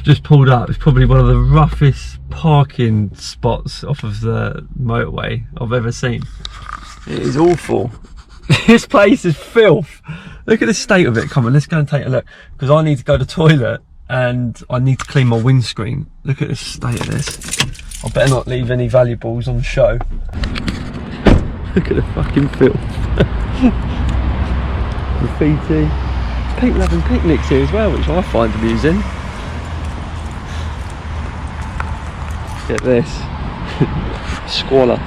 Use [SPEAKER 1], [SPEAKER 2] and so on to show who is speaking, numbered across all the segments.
[SPEAKER 1] just pulled up. It's probably one of the roughest parking spots off of the motorway I've ever seen. It is awful. This place is filth. Look at the state of it. Come on, let's go and take a look, because I need to go to the toilet and I need to clean my windscreen. Look at the state of this. I better not leave any valuables on the show. Look at the fucking filth. Graffiti. People having picnics here as well, which I find amusing. Get this. Squalor.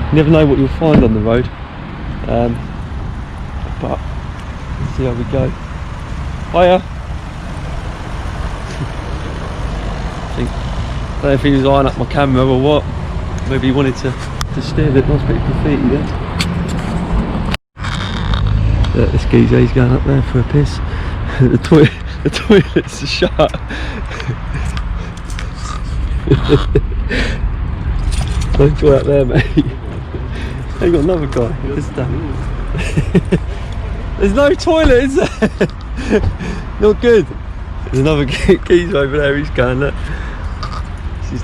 [SPEAKER 1] You never know what you'll find on the road. But let's see how we go. Hiya. I don't know if he was eyeing up my camera or what. Maybe he wanted to steer it. Nice bit of graffiti there. This geezer, he's going up there for a piss. The toilet's shut. Don't go out there, mate. They got another guy. There's no toilet, is there? Not good. There's another geezer over there. He's going. Look.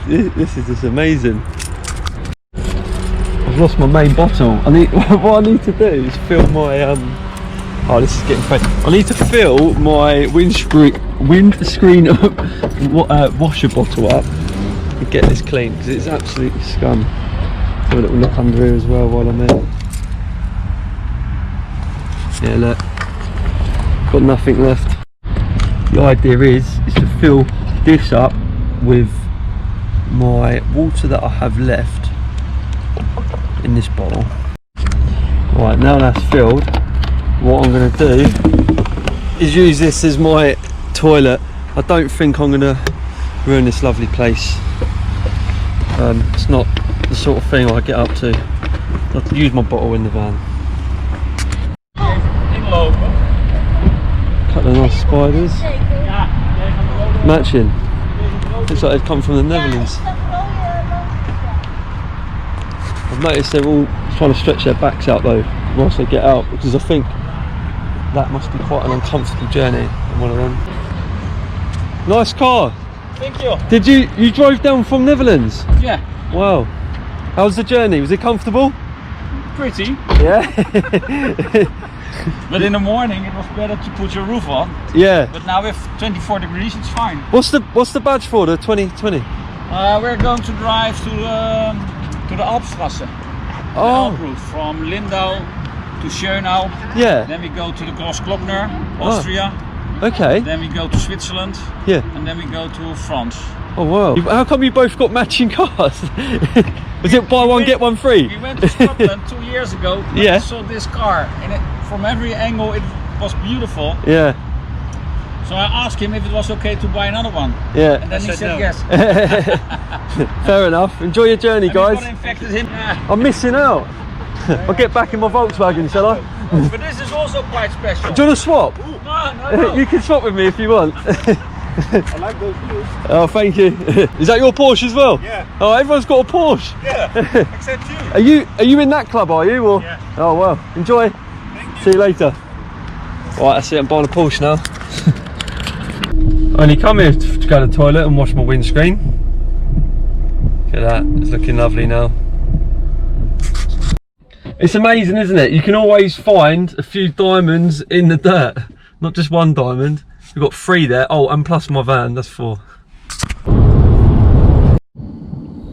[SPEAKER 1] This is just amazing. I've lost my main bottle. What I need to do is fill my oh, this is getting funny. I need to fill my windscreen washer bottle up and get this clean, because it's absolutely scum. Have a little look under here as well while I'm here. Yeah, look, got nothing left. The idea is to fill this up with my water that I have left in this bottle. Right, now that's filled, what I'm going to do is use this as my toilet. I don't think I'm going to ruin this lovely place. It's not the sort of thing I get up to. I'll use my bottle in the van. Couple of nice spiders. Matching. Looks like they've come from the Netherlands. I've noticed they're all trying to stretch their backs out though whilst they get out, because I think that must be quite an uncomfortable journey in one of them. Nice car.
[SPEAKER 2] Thank you.
[SPEAKER 1] Did you drove down from Netherlands?
[SPEAKER 2] Yeah.
[SPEAKER 1] Wow. How was the journey? Was it comfortable?
[SPEAKER 2] Pretty.
[SPEAKER 1] Yeah.
[SPEAKER 2] But in the morning it was better to put your roof on.
[SPEAKER 1] Yeah.
[SPEAKER 2] But now with 24 degrees it's fine.
[SPEAKER 1] What's the badge for, the 2020?
[SPEAKER 2] We're going to drive to the Alpstrasse. The Alp route from Lindau to Schönau.
[SPEAKER 1] Yeah.
[SPEAKER 2] Then we go to the Großglockner, Austria.
[SPEAKER 1] Okay.
[SPEAKER 2] Then we go to Switzerland.
[SPEAKER 1] Yeah.
[SPEAKER 2] And then we go to France.
[SPEAKER 1] Oh wow. How come you both got matching cars? Was it buy one get one free?
[SPEAKER 2] We went to Scotland 2 years ago.
[SPEAKER 1] Yeah.
[SPEAKER 2] I saw this car and from every angle it was beautiful.
[SPEAKER 1] Yeah.
[SPEAKER 2] So I asked him if it was okay to buy another one.
[SPEAKER 1] Yeah.
[SPEAKER 2] And then he said
[SPEAKER 1] no.
[SPEAKER 2] yes.
[SPEAKER 1] Fair enough. Enjoy your journey, guys.
[SPEAKER 2] Infected him.
[SPEAKER 1] I'm missing out. I'll get back in my Volkswagen, shall I?
[SPEAKER 2] But this is also quite special.
[SPEAKER 1] Do you want to swap?
[SPEAKER 2] No.
[SPEAKER 1] You can swap with me if you want.
[SPEAKER 2] I like those views.
[SPEAKER 1] Oh, thank you. Is that your Porsche as well?
[SPEAKER 2] Yeah.
[SPEAKER 1] Oh, everyone's got a Porsche.
[SPEAKER 2] Yeah, except you.
[SPEAKER 1] Are you in that club, are you? Or?
[SPEAKER 2] Yeah.
[SPEAKER 1] Oh, well, enjoy.
[SPEAKER 2] Thank you.
[SPEAKER 1] See you later. Right, that's it, I'm buying a Porsche now. I only come here to go to the toilet and wash my windscreen. Look at that, it's looking lovely now. It's amazing, isn't it? You can always find a few diamonds in the dirt. Not just one diamond. We've got 3 there. Oh, and plus my van, that's 4.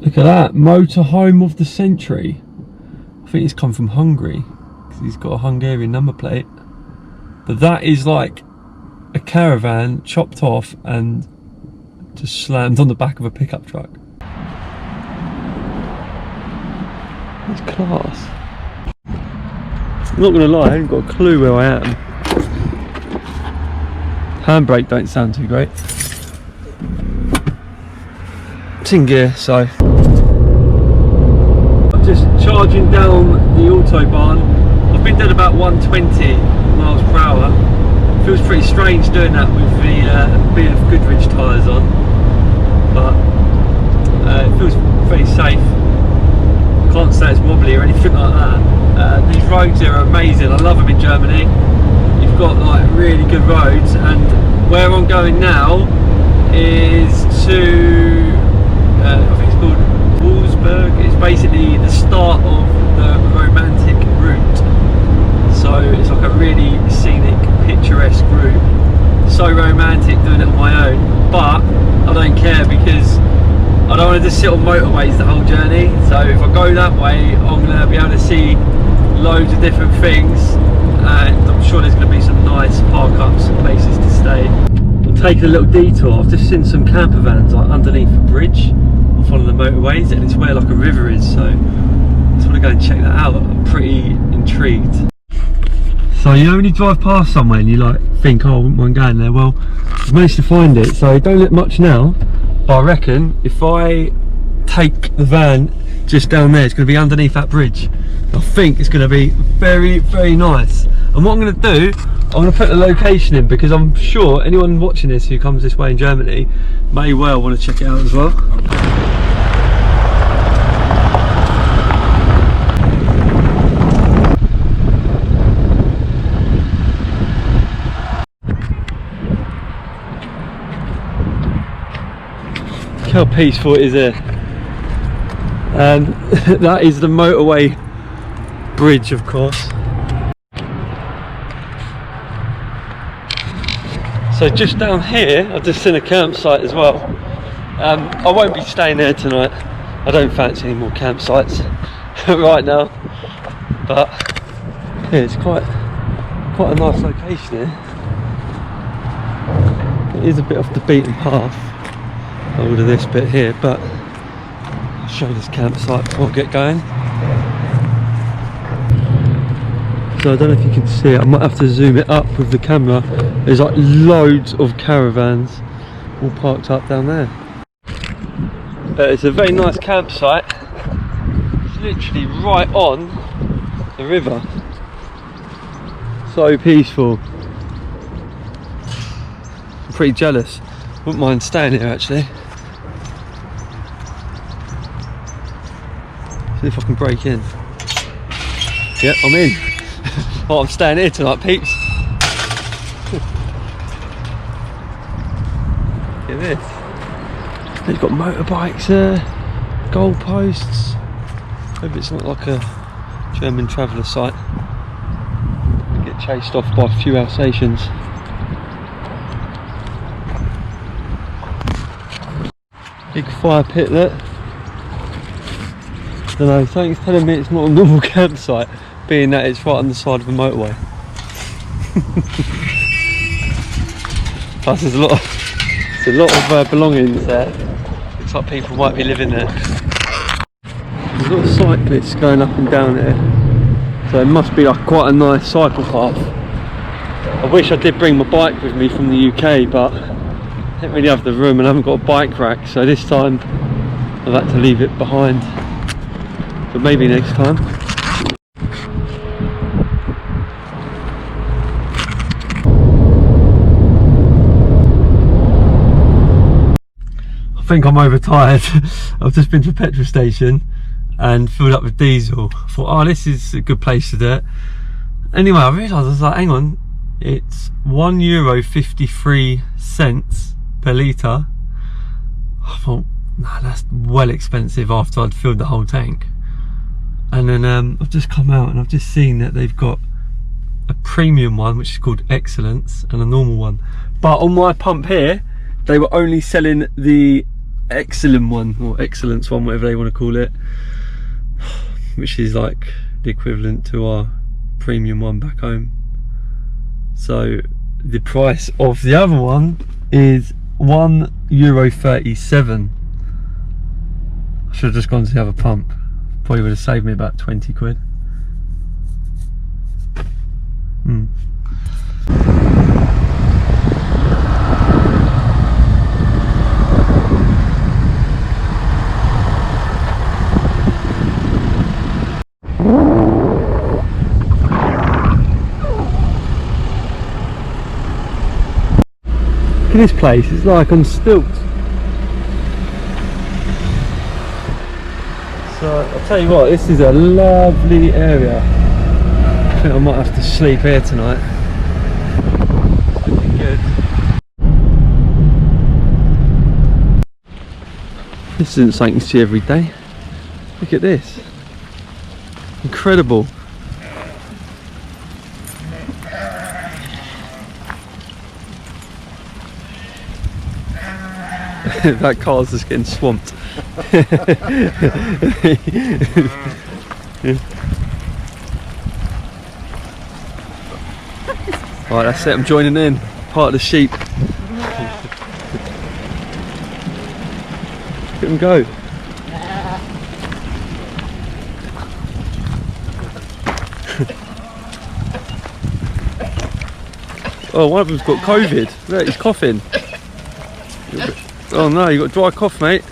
[SPEAKER 1] Look at that, motorhome of the century. I think it's come from Hungary, because he's got a Hungarian number plate. But that is like a caravan chopped off and just slammed on the back of a pickup truck. That's class. I'm not gonna lie, I haven't got a clue where I am. Handbrake don't sound too great. It's in gear, so. I'm just charging down the Autobahn. I've been doing about 120 miles per hour. Feels pretty strange doing that with the BF Goodrich tyres on, but it feels pretty safe. Can't say it's wobbly or anything like that. These roads here are amazing. I love them in Germany. You've got like really good roads, and where I'm going now is to, I think it's called Wolfsburg. It's basically the start of the romantic route. So it's like a really scenic, picturesque route. So romantic doing it on my own, but I don't care because I don't want to just sit on motorways the whole journey. So if I go that way, I'm going to be able to see loads of different things, and I'm sure there's going to be some nice park ups and places to stay. I'm taking a little detour. I've just seen some camper vans like underneath a bridge off one of the motorways, and it's where like a river is, so I just want to go and check that out. I'm pretty intrigued. So you know when you drive past somewhere and you like think, oh, I wouldn't mind going there, well I've managed to find it, so don't look much now, but I reckon if I take the van just down there, it's going to be underneath that bridge. I think it's going to be very, very nice. And what I'm going to do, I'm going to put the location in, because I'm sure anyone watching this who comes this way in Germany may well want to check it out as well. Look how peaceful it is here. And that is the motorway bridge, of course. So just down here, I've just seen a campsite as well. I won't be staying there tonight. I don't fancy any more campsites right now. But yeah, it's quite a nice location here. It is a bit off the beaten path, all of this bit here, but I'll show you this campsite before I get going. So I don't know if you can see it, I might have to zoom it up with the camera. There's like loads of caravans all parked up down there. It's a very nice campsite. It's literally right on the river. So peaceful. I'm pretty jealous. Wouldn't mind staying here actually. See if I can break in. Yep, I'm in. Oh, I'm staying here tonight, peeps. Look at this. They've got motorbikes there, goalposts. Hope it's not like a German traveller site. Get chased off by a few Alsatians. Big fire pit there. I don't know, something's telling me it's not a normal campsite, being that it's right on the side of a motorway. Plus there's a lot of belongings there. Looks like people might be living there. There's a lot of cyclists going up and down here, so it must be like quite a nice cycle path. I wish I did bring my bike with me from the UK, but I don't really have the room and I haven't got a bike rack, so this time I've had to leave it behind. But maybe next time. I think I'm overtired. I've just been to a petrol station and filled up with diesel. I thought, oh, this is a good place to do it. Anyway, I realised, I was like, hang on, it's €1.53 per litre. I thought, nah, that's well expensive after I'd filled the whole tank. And then I've just come out and I've just seen that they've got a premium one, which is called Excellence, and a normal one. But on my pump here, they were only selling the Excellent one, or Excellence one, whatever they want to call it, which is like the equivalent to our premium one back home. So the price of the other one is €1.37. I should have just gone to the other pump. Probably would have saved me about 20 quid. Look at this place, it's like on stilts. So I'll tell you what, this is a lovely area. I think I might have to sleep here tonight. It's looking good. This isn't something you see every day. Look at this. Incredible. That car's just getting swamped. Alright, that's it, I'm joining in. Part of the sheep. Look at him go. Oh, one of them's got COVID. Look, he's coughing. Oh no, you got a dry cough, mate.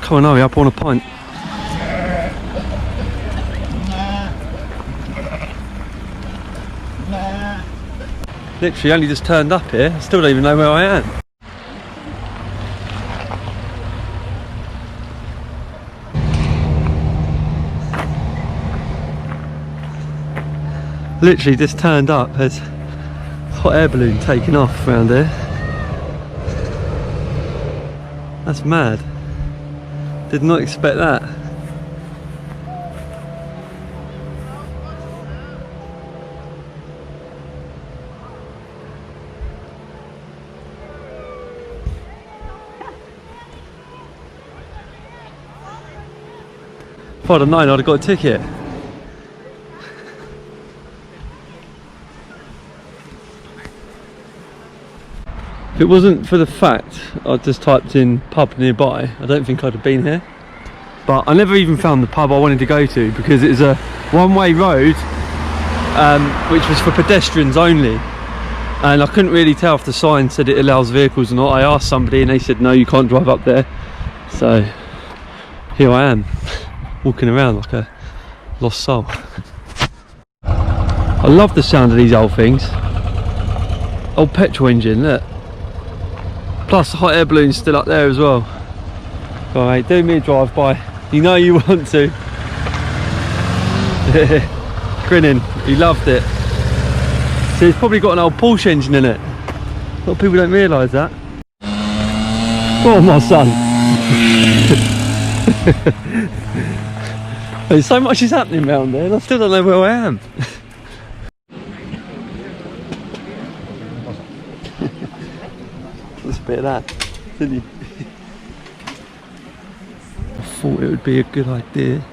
[SPEAKER 1] Come on, hurry up, I want a pint. Literally only just turned up here, I still don't even know where I am. Literally just turned up, there's a hot air balloon taking off around here. That's mad. Did not expect that. If I'd have known, I'd have got a ticket. If it wasn't for the fact I just typed in pub nearby, I don't think I'd have been here. But I never even found the pub I wanted to go to because it was a one-way road which was for pedestrians only. And I couldn't really tell if the sign said it allows vehicles or not. I asked somebody and they said no, you can't drive up there. So here I am, walking around like a lost soul. I love the sound of these old things. Old petrol engine, look. Plus the hot air balloon's still up there as well. Alright, do me a drive by. You know you want to. Grinning, he loved it. So it's probably got an old Porsche engine in it. A lot of people don't realise that. Oh my son. There's so much is happening around there and I still don't know where I am. That's a bit of that, didn't you? I thought it would be a good idea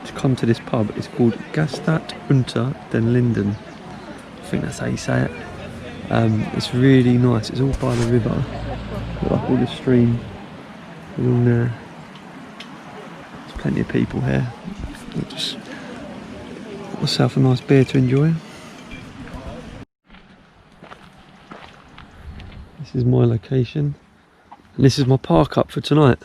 [SPEAKER 1] to come to this pub. It's called Gaststadt unter den Linden. I think that's how you say it. It's really nice. It's all by the river. Like all the stream is all there. There's plenty of people here. I'll just got myself a nice beer to enjoy. This is my location. And this is my park up for tonight.